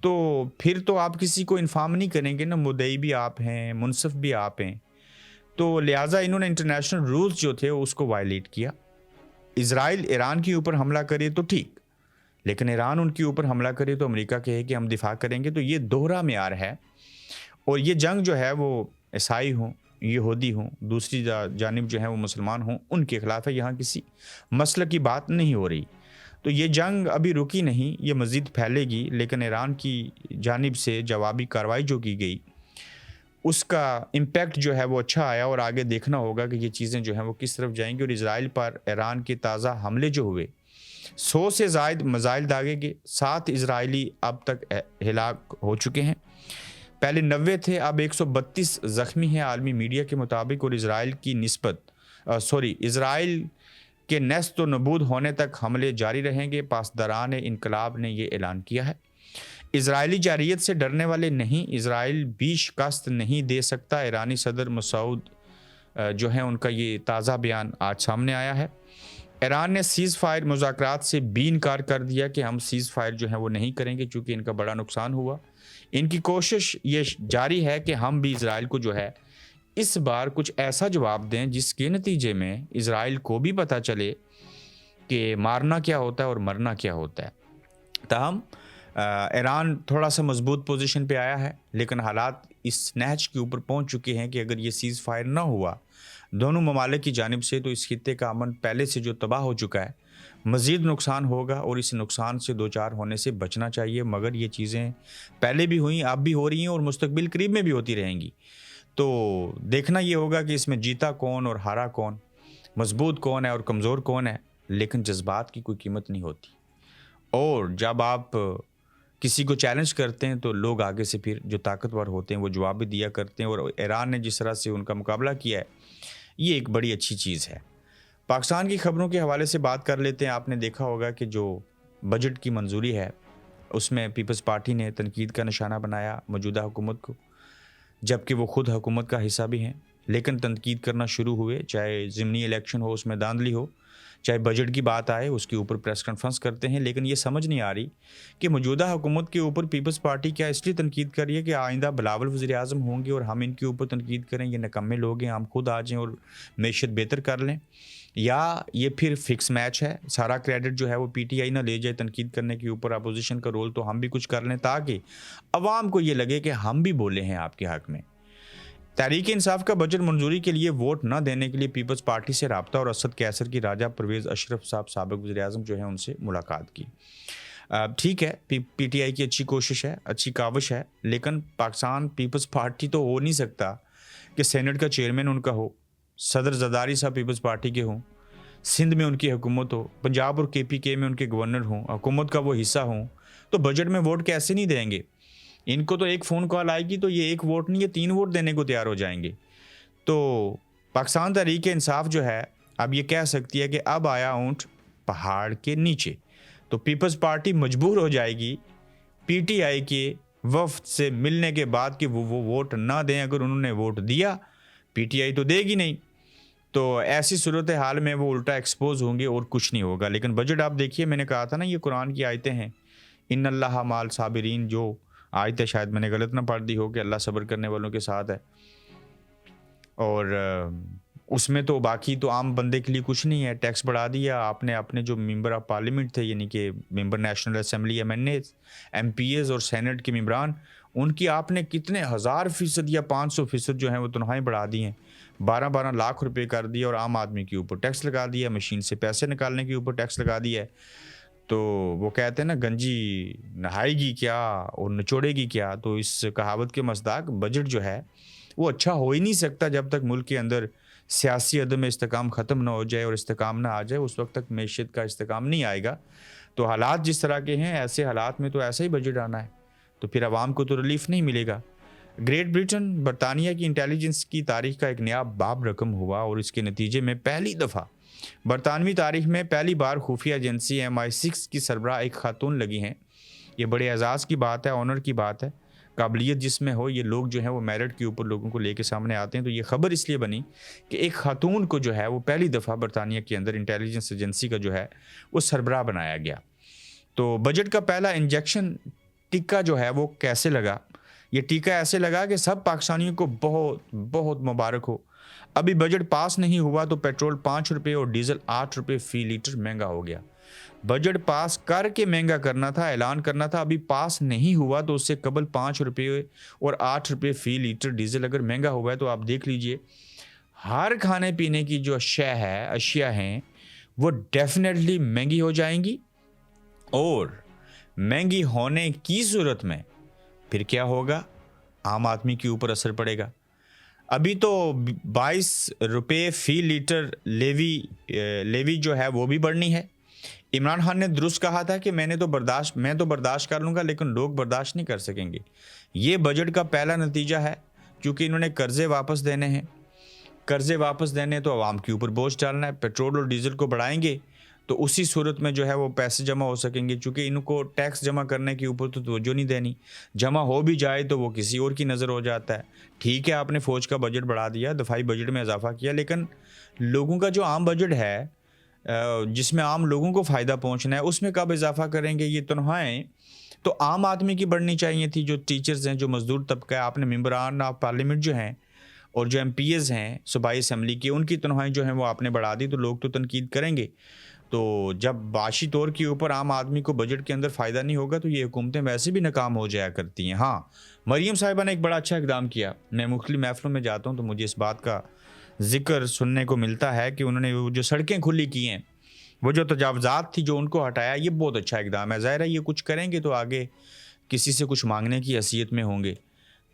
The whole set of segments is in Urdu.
تو پھر تو آپ کسی کو انفارم نہیں کریں گے نا، مدعی بھی آپ ہیں، منصف بھی آپ ہیں. تو لہٰذا انہوں نے انٹرنیشنل رولز جو تھے اس کو وائلیٹ کیا. اسرائیل ایران کے اوپر حملہ کرے تو ٹھیک، لیکن ایران ان کے اوپر حملہ کرے تو امریکہ کہے کہ ہم دفاع کریں گے. تو یہ دوہرا معیار ہے، اور یہ جنگ جو ہے وہ عیسائی ہوں، یہودی ہوں، دوسری جانب جو ہے وہ مسلمان ہوں، ان کے خلاف ہے. یہاں کسی مسلک کی بات نہیں ہو رہی. تو یہ جنگ ابھی رکی نہیں، یہ مزید پھیلے گی. لیکن ایران کی جانب سے جوابی کارروائی جو کی گئی اس کا امپیکٹ جو ہے وہ اچھا آیا، اور آگے دیکھنا ہوگا کہ یہ چیزیں جو ہیں وہ کس طرف جائیں گی. اور اسرائیل پر ایران کے تازہ حملے جو ہوئے، 100 سے زائد میزائل داغے گئے، 7 اسرائیلی اب تک ہلاک ہو چکے ہیں. پہلے 90 تھے، اب 132 زخمی ہیں عالمی میڈیا کے مطابق. اور اسرائیل کی اسرائیل کے نیست و نبود ہونے تک حملے جاری رہیں گے. پاسداران انقلاب نے یہ اعلان کیا ہے. اسرائیلی جارحیت سے ڈرنے والے نہیں، اسرائیل بھی شکست نہیں دے سکتا. ایرانی صدر مسعود جو ہیں ان کا یہ تازہ بیان آج سامنے آیا ہے. ایران نے سیز فائر مذاکرات سے بھی انکار کر دیا کہ ہم سیز فائر جو ہے وہ نہیں کریں گے، چونکہ ان کا بڑا نقصان ہوا. ان کی کوشش یہ جاری ہے کہ ہم بھی اسرائیل کو جو ہے اس بار کچھ ایسا جواب دیں جس کے نتیجے میں اسرائیل کو بھی پتہ چلے کہ مارنا کیا ہوتا ہے اور مرنا کیا ہوتا ہے. تاہم ایران تھوڑا سا مضبوط پوزیشن پہ آیا ہے، لیکن حالات اس نہج کے اوپر پہنچ چکے ہیں کہ اگر یہ سیز فائر نہ ہوا دونوں ممالک کی جانب سے تو اس خطے کا امن پہلے سے جو تباہ ہو چکا ہے مزید نقصان ہوگا، اور اس نقصان سے دوچار ہونے سے بچنا چاہیے. مگر یہ چیزیں پہلے بھی ہوئیں، اب بھی ہو رہی ہیں، اور مستقبل قریب میں بھی ہوتی رہیں گی. تو دیکھنا یہ ہوگا کہ اس میں جیتا کون اور ہارا کون، مضبوط کون ہے اور کمزور کون ہے. لیکن جذبات کی کوئی قیمت نہیں ہوتی، اور جب آپ کسی کو چیلنج کرتے ہیں تو لوگ آگے سے پھر جو طاقتور ہوتے ہیں وہ جواب بھی دیا کرتے ہیں. اور ایران نے جس طرح سے ان کا مقابلہ کیا ہے یہ ایک بڑی اچھی چیز ہے. پاکستان کی خبروں کے حوالے سے بات کر لیتے ہیں. آپ نے دیکھا ہوگا کہ جو بجٹ کی منظوری ہے اس میں پیپلز پارٹی نے تنقید کا نشانہ بنایا موجودہ حکومت کو، جبکہ وہ خود حکومت کا حصہ بھی ہیں. لیکن تنقید کرنا شروع ہوئے، چاہے ضمنی الیکشن ہو اس میں دھاندلی ہو، چاہے بجٹ کی بات آئے اس کے اوپر پریس کانفرنس کرتے ہیں. لیکن یہ سمجھ نہیں آ رہی کہ موجودہ حکومت کے اوپر پیپلز پارٹی کیا اس لیے تنقید کر رہی ہے کہ آئندہ بلاول وزیر اعظم ہوں گے اور ہم ان کے اوپر تنقید کریں، یہ نکمے لوگ ہیں، ہم خود آ جائیں اور معیشت بہتر کر لیں. یا یہ پھر فکس میچ ہے، سارا کریڈٹ جو ہے وہ پی ٹی آئی نہ لے جائے تنقید کرنے کے اوپر، اپوزیشن کا رول تو ہم بھی کچھ کر لیں تاکہ عوام کو یہ لگے کہ ہم بھی بولے ہیں آپ کے حق میں. تحریک انصاف کا بجٹ منظوری کے لیے ووٹ نہ دینے کے لیے پیپلز پارٹی سے رابطہ، اور اسد کیسر کی راجہ پرویز اشرف صاحب سابق وزیر اعظم جو ہیں ان سے ملاقات کی. ٹھیک ہے، پی ٹی آئی کی اچھی کوشش ہے، اچھی کاوش ہے، لیکن پاکستان پیپلز پارٹی تو ہو نہیں سکتا کہ سینٹ کا چیئرمین ان کا ہو، صدر زرداری صاحب پیپلز پارٹی کے ہوں، سندھ میں ان کی حکومت ہو، پنجاب اور کے پی کے میں ان کے گورنر ہوں، حکومت کا وہ حصہ ہوں، تو بجٹ میں ووٹ کیسے نہیں دیں گے؟ ان کو تو ایک فون کال آئے گی تو یہ ایک ووٹ نہیں، یہ 3 ووٹ دینے کو تیار ہو جائیں گے. تو پاکستان تحریک انصاف جو ہے اب یہ کہہ سکتی ہے کہ اب آیا اونٹ پہاڑ کے نیچے. تو پیپلز پارٹی مجبور ہو جائے گی پی ٹی آئی کے وفد سے ملنے کے بعد کہ وہ ووٹ نہ دیں. اگر انہوں نے ووٹ دیا پی ٹی آئی تو دے گی نہیں، تو ایسی صورتحال میں وہ الٹا ایکسپوز ہوں گے اور کچھ نہیں ہوگا. لیکن بجٹ آپ دیکھیے، میں نے کہا تھا نا یہ قرآن کی آیتیں ہیں، ان اللہ مال صابرین، جو آیت ہے شاید میں نے غلط نہ پڑھ دی ہو کہ اللہ صبر کرنے والوں کے ساتھ ہے. اور اس میں تو باقی تو عام بندے کے لیے کچھ نہیں ہے. ٹیکس بڑھا دیا آپ نے، اپنے جو ممبر آف پارلیمنٹ تھے یعنی کہ member national assembly MPs اور سینٹ کے ممبران، ان کی آپ نے کتنے 1000% یا 500% جو ہیں وہ تنخواہیں بڑھا دی ہیں. 12 لاکھ روپے کر دیے، اور عام آدمی کے اوپر ٹیکس لگا دیا، مشین سے پیسے نکالنے کے اوپر ٹیکس لگا دیا ہے. تو وہ کہتے ہیں نا گنجی نہائے گی کیا اور نچوڑے گی کیا. تو اس کہاوت کے مصداق بجٹ جو ہے وہ اچھا ہو ہی نہیں سکتا جب تک ملک کے اندر سیاسی عدم استحکام ختم نہ ہو جائے اور استحکام نہ آ جائے. اس وقت تک معیشت کا استحکام نہیں آئے گا. تو حالات جس طرح کے ہیں ایسے حالات میں تو ایسا ہی بجٹ آنا ہے، تو پھر عوام کو تو ریلیف نہیں ملے گا. گریٹ برٹن برطانیہ کی انٹیلیجنس کی تاریخ کا ایک نیا باب رقم ہوا، اور اس کے نتیجے میں پہلی دفعہ برطانوی تاریخ میں پہلی بار خفیہ ایجنسی MI6 کی سربراہ ایک خاتون لگی ہیں. یہ بڑے اعزاز کی بات ہے، آنر کی بات ہے. قابلیت جس میں ہو، یہ لوگ جو ہیں وہ میرٹ کے اوپر لوگوں کو لے کے سامنے آتے ہیں. تو یہ خبر اس لیے بنی کہ ایک خاتون کو جو ہے وہ پہلی دفعہ برطانیہ کے اندر انٹیلیجنس ایجنسی کا جو ہے وہ سربراہ بنایا گیا. تو بجٹ کا پہلا انجیکشن ٹکا جو ہے وہ کیسے لگا؟ یہ ٹیکا ایسے لگا کہ سب پاکستانیوں کو بہت بہت مبارک ہو. ابھی بجٹ پاس نہیں ہوا تو پیٹرول 5 روپے اور ڈیزل 8 روپے فی لیٹر مہنگا ہو گیا. بجٹ پاس کر کے مہنگا کرنا تھا, اعلان کرنا تھا, ابھی پاس نہیں ہوا تو اس سے قبل 5 روپے اور 8 روپے فی لیٹر ڈیزل اگر مہنگا ہوا ہے تو آپ دیکھ لیجئے ہر کھانے پینے کی جو اشیاء ہیں وہ ڈیفینیٹلی مہنگی ہو جائیں گی. اور مہنگی ہونے کی صورت میں پھر کیا ہوگا؟ عام آدمی کے اوپر اثر پڑے گا. ابھی تو 22 روپے فی لیٹر لیوی جو ہے وہ بھی بڑھنی ہے. عمران خان نے درست کہا تھا کہ میں تو برداشت کر لوں گا لیکن لوگ برداشت نہیں کر سکیں گے. یہ بجٹ کا پہلا نتیجہ ہے کیونکہ انہوں نے قرضے واپس دینے ہیں. قرضے واپس دینے تو عوام کے اوپر بوجھ ڈالنا ہے. پیٹرول اور ڈیزل کو بڑھائیں گے تو اسی صورت میں جو ہے وہ پیسے جمع ہو سکیں گے, چونکہ ان کو ٹیکس جمع کرنے کے اوپر تو توجہ نہیں دینی. جمع ہو بھی جائے تو وہ کسی اور کی نظر ہو جاتا ہے. ٹھیک ہے آپ نے فوج کا بجٹ بڑھا دیا, دفاعی بجٹ میں اضافہ کیا, لیکن لوگوں کا جو عام بجٹ ہے جس میں عام لوگوں کو فائدہ پہنچنا ہے اس میں کب اضافہ کریں گے؟ یہ تنخواہیں تو عام آدمی کی بڑھنی چاہیے تھی, جو ٹیچرز ہیں, جو مزدور طبقہ ہے. آپ نے ممبران آپ پارلیمنٹ جو ہیں اور جو ایم پی ایز ہیں صوبائی اسمبلی کی, ان کی تنخواہیں جو ہیں وہ آپ نے بڑھا دی تو لوگ تو تنقید کریں گے. تو جب معاشی طور کے اوپر عام آدمی کو بجٹ کے اندر فائدہ نہیں ہوگا تو یہ حکومتیں ویسے بھی ناکام ہو جایا کرتی ہیں. ہاں, مریم صاحبہ نے ایک بڑا اچھا اقدام کیا. میں مختلف محفلوں میں جاتا ہوں تو مجھے اس بات کا ذکر سننے کو ملتا ہے کہ انہوں نے جو سڑکیں کھلی کی ہیں, وہ جو تجاوزات تھی جو ان کو ہٹایا, یہ بہت اچھا اقدام ہے. ظاہر ہے یہ کچھ کریں گے تو آگے کسی سے کچھ مانگنے کی حیثیت میں ہوں گے,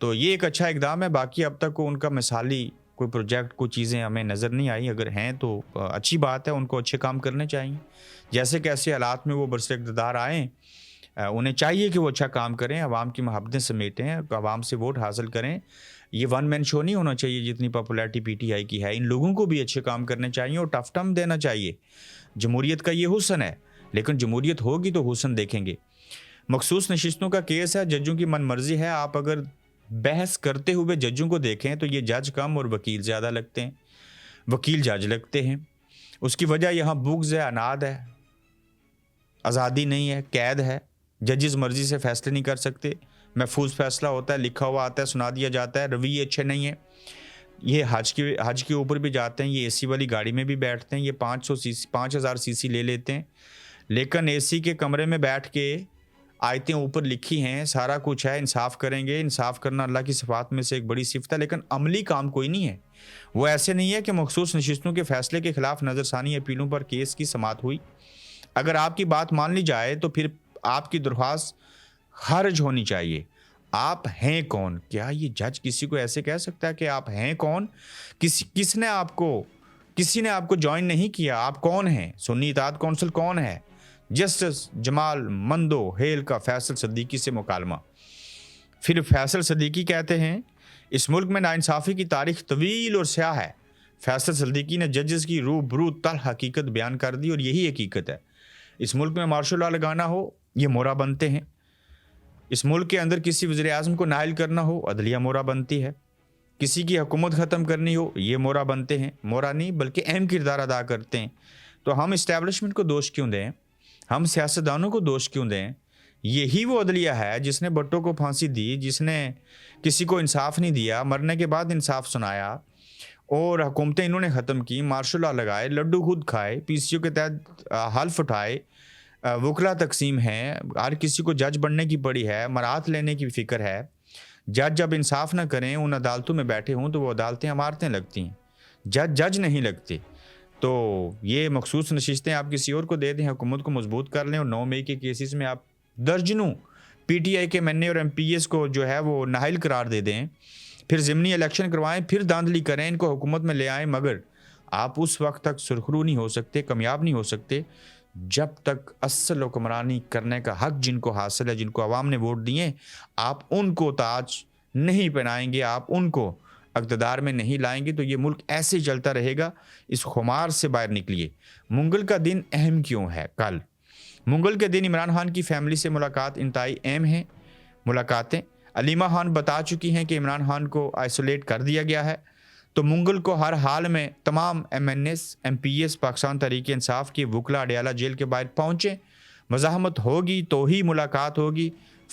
تو یہ ایک اچھا اقدام ہے. باقی اب تک ان کا مثالی کوئی پروجیکٹ کوئی چیزیں ہمیں نظر نہیں آئی. اگر ہیں تو اچھی بات ہے, ان کو اچھے کام کرنے چاہیے. جیسے کہ ایسے حالات میں وہ برسر اقتدار آئیں, انہیں چاہیے کہ وہ اچھا کام کریں, عوام کی محبتیں سمیٹیں, عوام سے ووٹ حاصل کریں. یہ ون مین شو نہیں ہونا چاہیے جتنی پاپولیرٹی پی ٹی آئی کی ہے. ان لوگوں کو بھی اچھے کام کرنے چاہیے اور ٹف ٹم دینا چاہیے. جمہوریت کا یہ حسن ہے, لیکن جمہوریت ہوگی تو حسن دیکھیں گے. مخصوص نشستوں کا کیس ہے, ججوں کی من مرضی ہے. آپ اگر بحث کرتے ہوئے ججوں کو دیکھیں تو یہ جج کم اور وکیل زیادہ لگتے ہیں, وکیل جج لگتے ہیں. اس کی وجہ یہاں بغض ہے, عناد ہے, آزادی نہیں ہے, قید ہے. ججز مرضی سے فیصلے نہیں کر سکتے, محفوظ فیصلہ ہوتا ہے, لکھا ہوا آتا ہے, سنا دیا جاتا ہے. رویے اچھے نہیں ہیں. یہ حج کے اوپر بھی جاتے ہیں, یہ اے سی والی گاڑی میں بھی بیٹھتے ہیں, یہ 5,000 سی سی لے لیتے ہیں, لیکن اے سی کے کمرے میں بیٹھ کے آیتیں اوپر لکھی ہیں, سارا کچھ ہے, انصاف کریں گے. انصاف کرنا اللہ کی صفات میں سے ایک بڑی صفت ہے, لیکن عملی کام کوئی نہیں ہے. وہ ایسے نہیں ہے کہ مخصوص نشستوں کے فیصلے کے خلاف نظر ثانی اپیلوں پر کیس کی سماعت ہوئی. اگر آپ کی بات مان لی جائے تو پھر آپ کی درخواست خارج ہونی چاہیے. آپ ہیں کون؟ کیا یہ جج کسی کو ایسے کہہ سکتا ہے کہ آپ ہیں کون؟ کسی نے آپ کو جوائن نہیں کیا. آپ کون ہیں؟ سنی اطاعت کونسل کون ہے؟ جسٹس جمال مندو ہیل کا فیصل صدیقی سے مکالمہ. پھر فیصل صدیقی کہتے ہیں اس ملک میں ناانصافی کی تاریخ طویل اور سیاہ ہے. فیصل صدیقی نے ججز کی روبرو تلخ حقیقت بیان کر دی اور یہی حقیقت ہے. اس ملک میں مارشل لا لگانا ہو یہ مورا بنتے ہیں. اس ملک کے اندر کسی وزیر اعظم کو نائل کرنا ہو عدلیہ مورا بنتی ہے. کسی کی حکومت ختم کرنی ہو یہ مورا بنتے ہیں. مورا نہیں بلکہ اہم کردار ادا کرتے ہیں. تو ہم اسٹیبلشمنٹ کو دوش کیوں دیں؟ ہم سیاستدانوں کو دوش کیوں دیں؟ یہی وہ عدلیہ ہے جس نے بھٹو کو پھانسی دی, جس نے کسی کو انصاف نہیں دیا, مرنے کے بعد انصاف سنایا, اور حکومتیں انہوں نے ختم کی, مارشل لا لگائے, لڈو خود کھائے, پی سی او کے تحت حلف اٹھائے, وکلا تقسیم ہیں, ہر کسی کو جج بننے کی پڑی ہے, مراعات لینے کی فکر ہے. جج جب انصاف نہ کریں, ان عدالتوں میں بیٹھے ہوں تو وہ عدالتیں عمارتیں لگتی ہیں, جج نہیں لگتے. تو یہ مخصوص نشستیں آپ کسی اور کو دے دیں, حکومت کو مضبوط کر لیں, اور 9 مئی کے کیسز میں آپ درجنوں پی ٹی آئی کے ایم این اے اور ایم پی ایس کو جو ہے وہ نااہل قرار دے دیں, پھر ضمنی الیکشن کروائیں, پھر دھاندلی کریں, ان کو حکومت میں لے آئیں, مگر آپ اس وقت تک سرخرو نہیں ہو سکتے, کامیاب نہیں ہو سکتے جب تک اصل حکمرانی کرنے کا حق جن کو حاصل ہے, جن کو عوام نے ووٹ دیے, آپ ان کو تاج نہیں پہنائیں گے, آپ ان کو اقتدار میں نہیں لائیں گے تو یہ ملک ایسے ہی چلتا رہے گا. اس خمار سے باہر نکلیے. منگل کا دن اہم کیوں ہے؟ کل منگل کے دن عمران خان کی فیملی سے ملاقات انتہائی اہم ہے. ملاقاتیں علیمہ خان بتا چکی ہیں کہ عمران خان کو آئسولیٹ کر دیا گیا ہے, تو منگل کو ہر حال میں تمام M N S M P S Pakistan Tehreek Insaf کی وکلا اڈیالہ جیل کے باہر پہنچیں. مزاحمت ہوگی تو ہی ملاقات ہوگی,